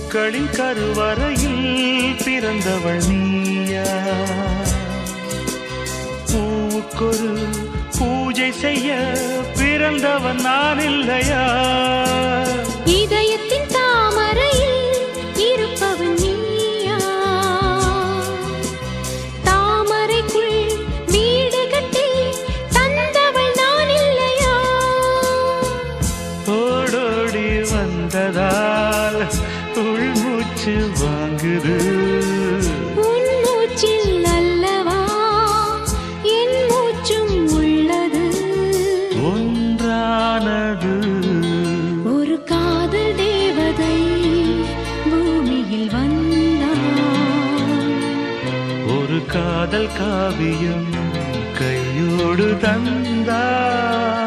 பூக்களின் கருவறையில் பிறந்தவள் நீயா? பூவுக்கொரு பூஜை செய்ய பிறந்தவன் நான் இல்லையா? இதயத்தின் தாமரையில் இருப்பவன் நீயா? தாமரைக்குள் வீடு கட்டி தந்தவள் நான் இல்லையா? ஓடோடி வந்ததால் உள்மூச்சு வாங்குது. உன் மூச்சில் அல்லவா என் மூச்சும் உள்ளது. ஒன்றானது ஒரு காதல் தேவதை பூமியில் வந்தாள். ஒரு காதல் காவியம் கையோடு தந்தாள்.